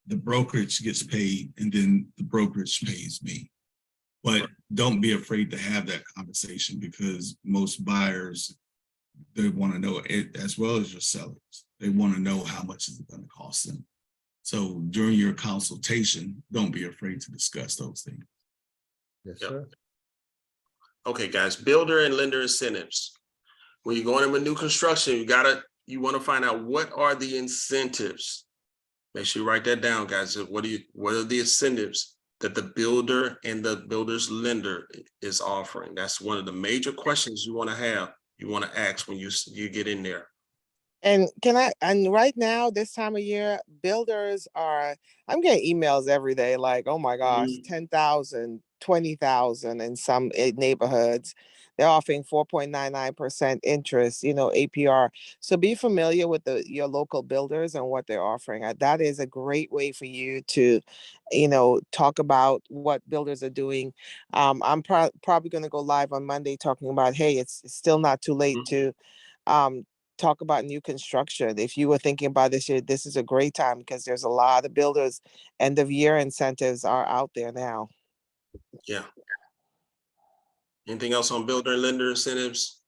The brokerage gets paid and then the brokerage pays me. But don't be afraid to have that conversation because most buyers, they want to know it as well as your sellers. They want to know how much is it going to cost them. So during your consultation, don't be afraid to discuss those things. Yes, Yep. sir. Okay, guys, builder and lender incentives. When you're going into new construction, you want to find out what are the incentives. Make sure you write that down, guys. What are the incentives that the builder and the builder's lender is offering? That's one of the major questions you want to ask when you get in there. And right now, this time of year, builders I'm getting emails every day like, oh my gosh, 10,000, 20,000 in some neighborhoods. They're offering 4.99% interest, APR. So be familiar with your local builders and what they're offering. That is a great way for you to, talk about what builders are doing. I'm probably going to go live on Monday talking about, hey, it's still not too late to talk about new construction. If you were thinking about this year, this is a great time because there's a lot of builders end of year incentives are out there now. Yeah. Anything else on builder and lender incentives?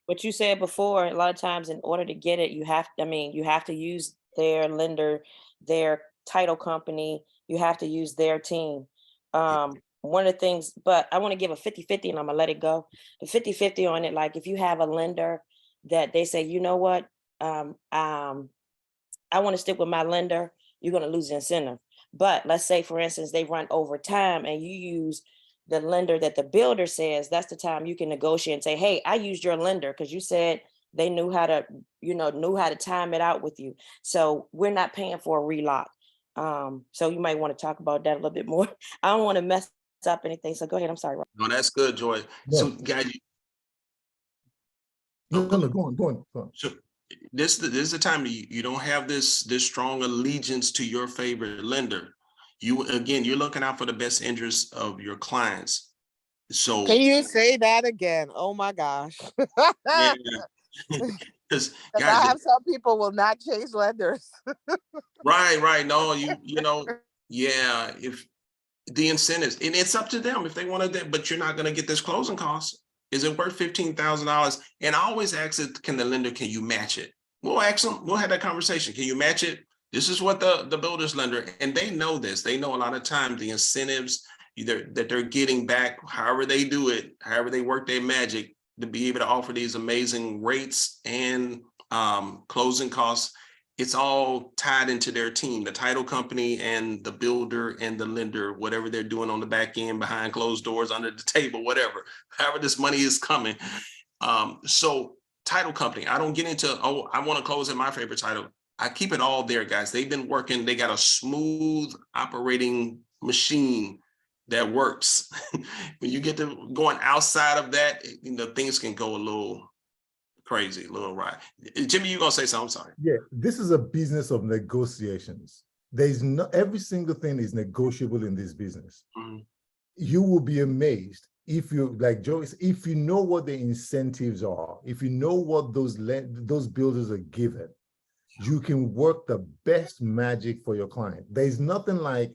What you said before, a lot of times in order to get it, you have to use their lender, their title company, you have to use their team. One of the things, but I want to give a 50-50 and I'm gonna let it go. The 50-50 on it, like if you have a lender that they say, you know what, I want to stick with my lender, you're gonna lose the incentive. But let's say, for instance, they run over time and you use the lender that the builder says, that's the time you can negotiate and say, hey, I used your lender because you said they knew how to time it out with you. So we're not paying for a relock. So you might want to talk about that a little bit more. I don't want to mess up anything. So go ahead. I'm sorry. No, that's good, Joy. Yeah. So guys, No, go on. so this is the time you don't have this strong allegiance to your favorite lender. You're looking out for the best interests of your clients. So Can you say that again? Oh my gosh. yeah, because I guys, have some people will not change lenders. right. No, yeah. If the incentives, and it's up to them if they want to, but you're not going to get this closing cost. Is it worth $15,000? And I always ask it, can you match it? We'll ask them, we'll have that conversation. Can you match it? This is what the builders lender, and they know this. They know a lot of times the incentives either that they're getting back, however they do it, however they work their magic to be able to offer these amazing rates and closing costs. It's all tied into their team, the title company and the builder and the lender, whatever they're doing on the back end, behind closed doors, under the table, whatever, however this money is coming. So title company, I don't get into, oh, I want to close in my favorite title. I keep it all there, guys. They've been working, they got a smooth operating machine that works. When you get to going outside of that, you know, things can go a little crazy, a little right. Jimmy, you gonna say something? I'm sorry. Yeah, this is a business of negotiations. There's not every single thing is negotiable in this business. Mhm. You will be amazed if you, like Joe, if you know what the incentives are, if you know what those builders are given, you can work the best magic for your client. There's nothing like,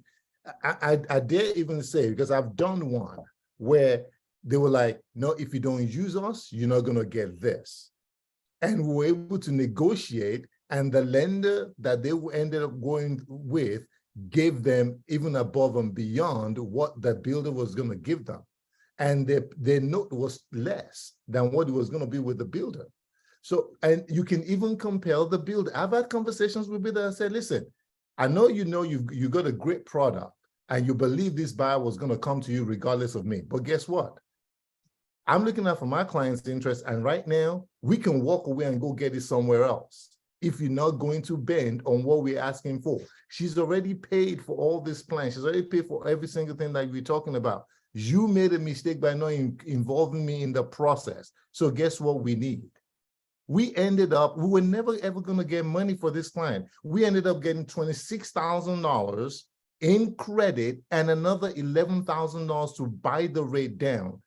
I dare even say, because I've done one where they were like, no, if you don't use us, you're not gonna get this. And we were able to negotiate, and the lender that they ended up going with gave them even above and beyond what the builder was going to give them. And their note was less than what it was going to be with the builder. So, and you can even compel the builder. I've had conversations with builders that said, listen, I know you got a great product and you believe this buyer was going to come to you regardless of me. But guess what? I'm looking out for my client's interest, and right now we can walk away and go get it somewhere else if you're not going to bend on what we're asking for. She's already paid for all this plan. She's already paid for every single thing that we're talking about. You made a mistake by not involving me in the process. So guess what we need? We ended up, we were never ever going to get money for this client. We ended up getting $26,000 in credit and another $11,000 to buy the rate down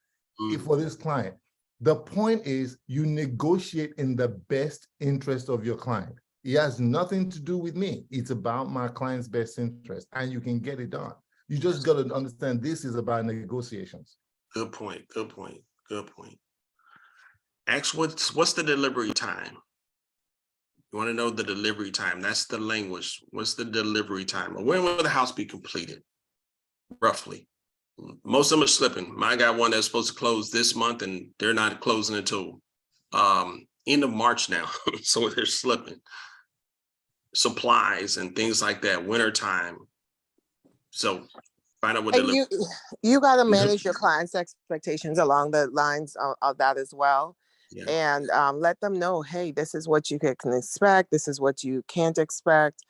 for this client. The point is, you negotiate in the best interest of your client. It has nothing to do with me. It's about my client's best interest, and you can get it done. You just got to understand this is about negotiations. Good point. Good point. Good point. Ask what's the delivery time? You want to know the delivery time? That's the language. What's the delivery time? When will the house be completed? Roughly. Most of them are slipping. I got one that's supposed to close this month, and they're not closing until end of March now. So they're slipping. Supplies and things like that, winter time. So find out what And you got to manage your clients' expectations along the lines of that as well. Yeah. And let them know, hey, this is what you can expect. This is what you can't expect.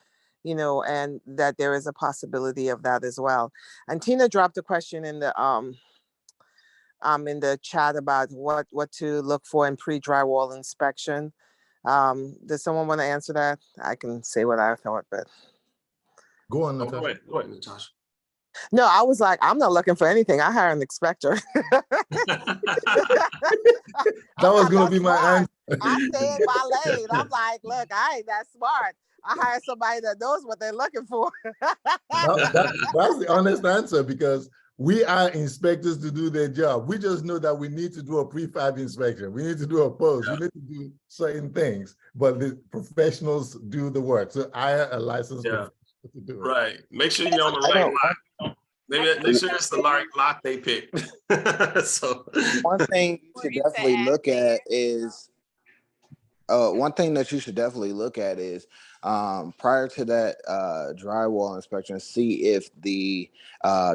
You know, and that there is a possibility of that as well. And Tina dropped a question in the chat about what to look for in pre-drywall inspection. Does someone want to answer that? I can say what I thought, but go on, Natasha. Go ahead, Natasha. No, I was like, I'm not looking for anything. I hire an inspector. That was going to be my answer. I'm staying my lane. I'm like, look, I ain't that smart. I hire somebody that knows what they're looking for. That's the honest answer, because we are inspectors to do their job. We just know that we need to do a prefab inspection. We need to do a post. We need to do certain things, but the professionals do the work. So I hire a licensed professional to do it. Right. Make sure you're on the right line. Make sure it's the right lock they pick. So one thing you should definitely look at is prior to that drywall inspection, see if the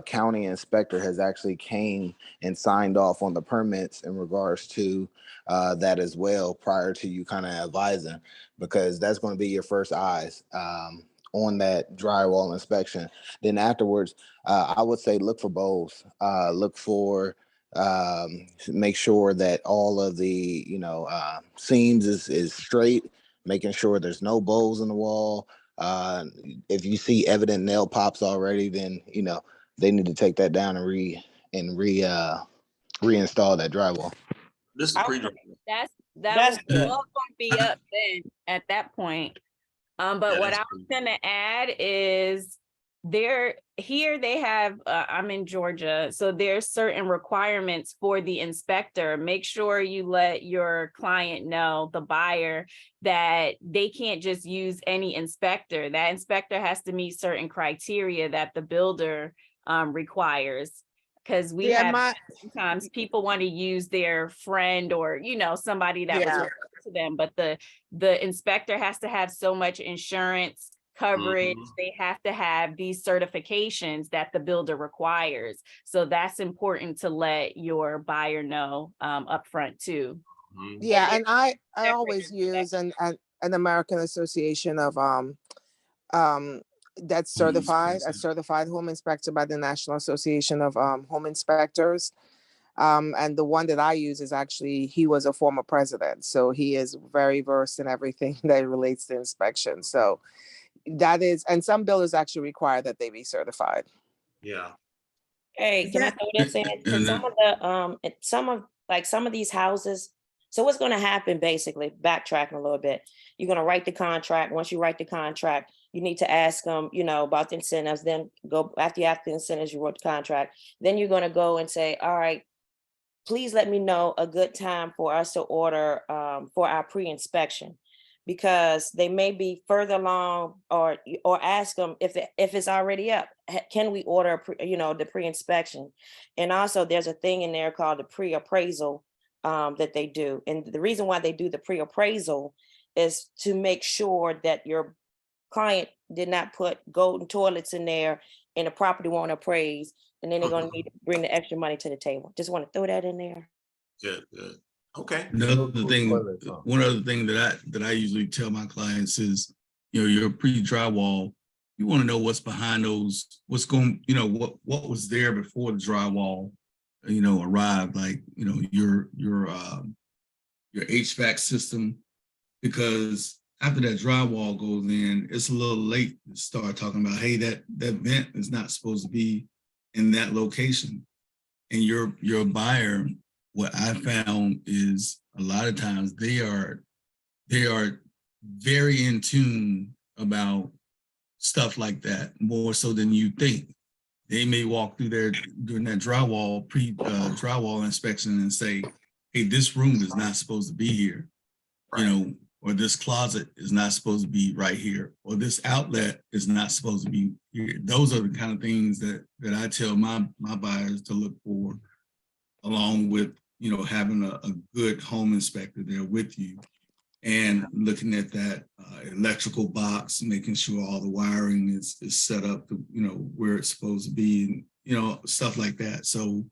county inspector has actually came and signed off on the permits in regards to that as well, prior to you kind of advising, because that's going to be your first eyes on that drywall inspection. Then afterwards, I would say look for bows, look for make sure that all of the seams is straight, making sure there's no bows in the wall. If you see evident nail pops already, then they need to take that down and reinstall that drywall. This is pre-drywall. That's all going to be up then at that point. But what I was going to add is here they have, I'm in Georgia, so there's certain requirements for the inspector. Make sure you let your client know, the buyer, that they can't just use any inspector. That inspector has to meet certain criteria that the builder requires. Because we Yeah, have sometimes people want to use their friend or, somebody that was Yeah. referred to them, but the inspector has to have so much insurance coverage. They have to have these certifications that the builder requires. So that's important to let your buyer know upfront too. Yeah, And and I separate always use an American Association of that's Home certified, a inspection. certified home inspector by the National Association of Home Inspectors. And the one that I use is actually, he was a former president, so he is very versed in everything that relates to inspection. So that is, and some builders actually require that they be certified. Yeah. Hey, Is can I that- throw this in? And Some of these houses. So what's going to happen basically, backtracking a little bit, you're going to write the contract. Once you write the contract, you need to ask them, about the incentives, then go after you have the incentives, you wrote the contract. Then you're going to go and say, all right, please let me know a good time for us to order for our pre-inspection, because they may be further along, or ask them if it's already up. Can we order the pre-inspection? And also there's a thing in there called the pre-appraisal that they do. And the reason why they do the pre-appraisal is to make sure that your client did not put golden toilets in there and the property won't appraise, and then they're going to need to bring the extra money to the table. Just want to throw that in there. Good. Okay. Another thing, Toilets, huh? one other thing that I usually tell my clients is, your pre-drywall, you want to know what's behind those, what's going, what was there before the drywall, arrived, like, your HVAC system, because after that drywall goes in, it's a little late to start talking about, hey, that vent is not supposed to be in that location. And your buyer, what I found is a lot of times they are very in tune about stuff like that, more so than you think. They may walk through there during that drywall drywall inspection and say, hey, this room is not supposed to be here, or this closet is not supposed to be right here, or this outlet is not supposed to be here. Those are the kind of things that I tell my buyers to look for, along with, having a good home inspector there with you, and looking at that electrical box, making sure all the wiring is set up to, where it's supposed to be, and, stuff like that. So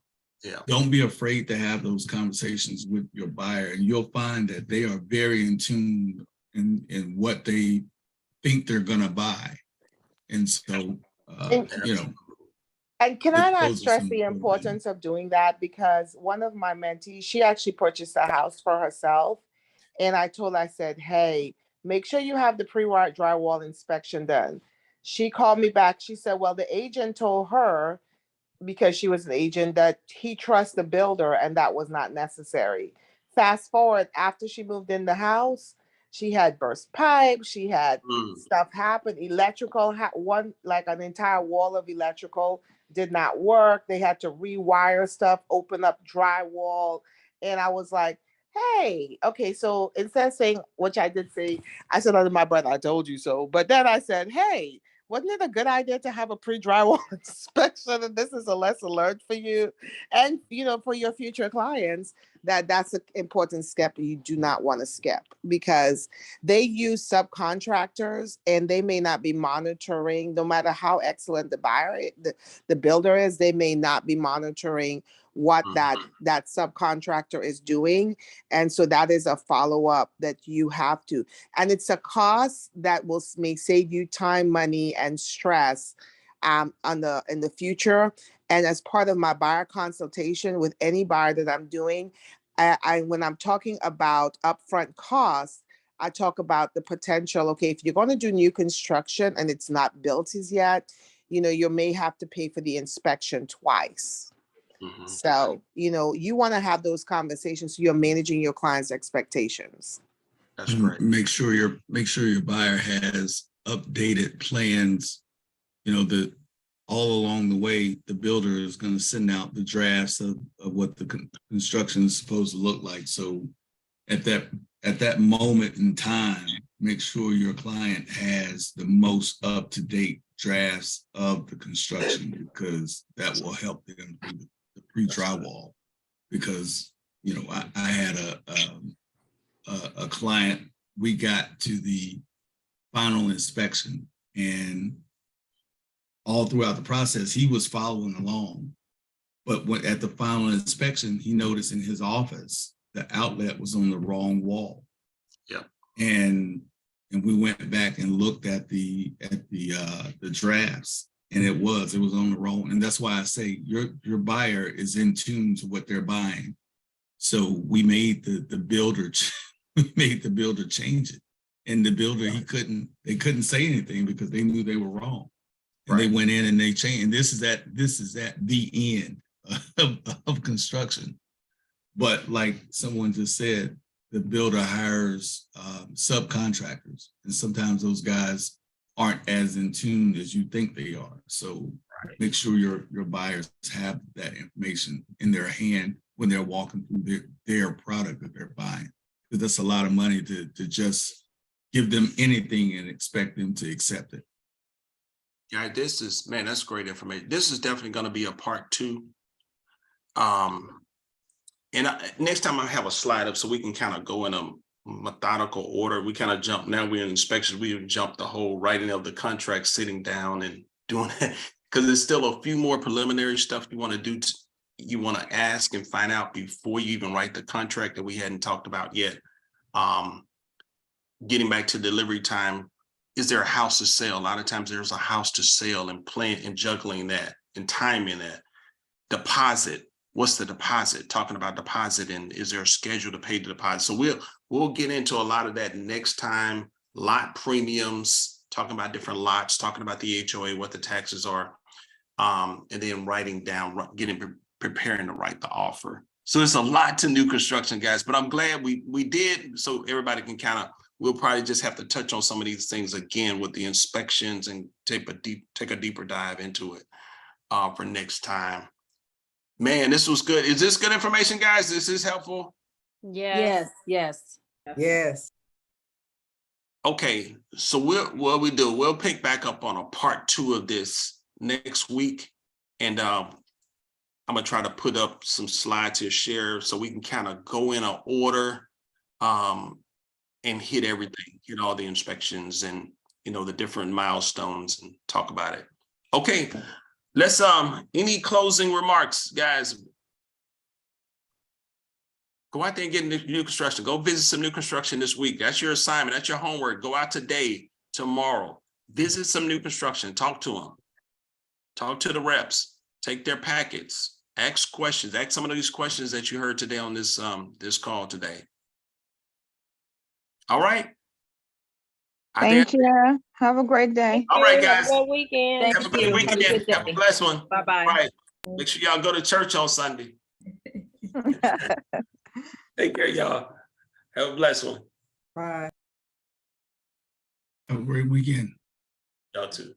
don't be afraid to have those conversations with your buyer, and you'll find that they are very in tune in what they think they're going to buy. And so, And can I not those are stress some the important importance of doing that? Because one of my mentees, she actually purchased a house for herself. And I said, hey, make sure you have the drywall inspection done. She called me back. She said, well, the agent told her, because she was an agent, that he trusts the builder and that was not necessary. Fast forward, after she moved in the house, she had burst pipes, she had stuff happen, electrical, like an entire wall of electrical did not work. They had to rewire stuff, open up drywall. And I was like, hey, okay, so instead of saying, which I did say, I said under my breath, I told you so. But then I said, hey, wasn't it a good idea to have a pre-drywall inspection? And this is a lesson learned for you and, for your future clients, that's an important step you do not want to skip, because they use subcontractors and they may not be monitoring, no matter how excellent the builder is, they may not be monitoring what that subcontractor is doing. And so that is a follow-up that you have to, and it's a cost that may save you time, money, and stress in the future. And as part of my buyer consultation with any buyer that I'm doing, when I'm talking about upfront costs, I talk about the potential. Okay, if you're going to do new construction and it's not built as yet, you may have to pay for the inspection twice. So, you want to have those conversations so you're managing your clients' expectations. That's great. Make sure your buyer has updated plans, all along the way, the builder is going to send out the drafts of what the construction is supposed to look like. So at that moment in time, make sure your client has the most up-to-date drafts of the construction, because that will help them through the pre-drywall. Because I had a client, we got to the final inspection, and all throughout the process, he was following along. But at the final inspection, he noticed in his office, the outlet was on the wrong wall. Yeah. And we went back and looked at the drafts, and it was on the wrong. And that's why I say your buyer is in tune to what they're buying. So we made the builder change it. And the builder, they couldn't say anything because they knew they were wrong. And They went in and they changed. And this is at the end of construction. But like someone just said, the builder hires subcontractors, and sometimes those guys aren't as in tune as you think they are. So make sure your buyers have that information in their hand when they're walking through their product that they're buying. Because that's a lot of money to just give them anything and expect them to accept it. Yeah, that's great information. This is definitely going to be a part 2. Next time I have a slide up so we can kind of go in a methodical order. We kind of jump, now we're in inspections, we jump the whole writing of the contract, sitting down and doing that, because there's still a few more preliminary stuff you want to do. You want to ask and find out before you even write the contract that we hadn't talked about yet. Getting back to delivery time, is there a house to sell? A lot of times there's a house to sell, and playing and juggling that and timing that. Deposit, what's the deposit? Talking about deposit, and is there a schedule to pay the deposit? So we'll get into a lot of that next time. Lot premiums, talking about different lots, talking about the HOA, what the taxes are, and then writing down, preparing to write the offer. So it's a lot to new construction, guys, but I'm glad we did, so everybody can kind of, we'll probably just have to touch on some of these things again with the inspections and take a deeper dive into it for next time. Man, this was good. Is this good information, guys? This is helpful? Yes. Yes. Okay, so we'll pick back up on a part 2 of this next week. And I'm gonna try to put up some slides here, share, so we can kind of go in an order and hit everything, hit all the inspections and the different milestones and talk about it. Okay, let's any closing remarks, guys? Go out there and get new construction. Go visit some new construction this week. That's your assignment. That's your homework. Go out today, tomorrow. Visit some new construction. Talk to them. Talk to the reps. Take their packets. Ask questions. Ask some of these questions that you heard today on this call today. All right. Thank you. Have a great day. All right, guys. Have a good weekend. Have a good weekend. Have a blessed one. Bye-bye. All right. Make sure y'all go to church on Sunday. Take care, y'all. Have a blessed one. Bye. Have a great weekend. Y'all too.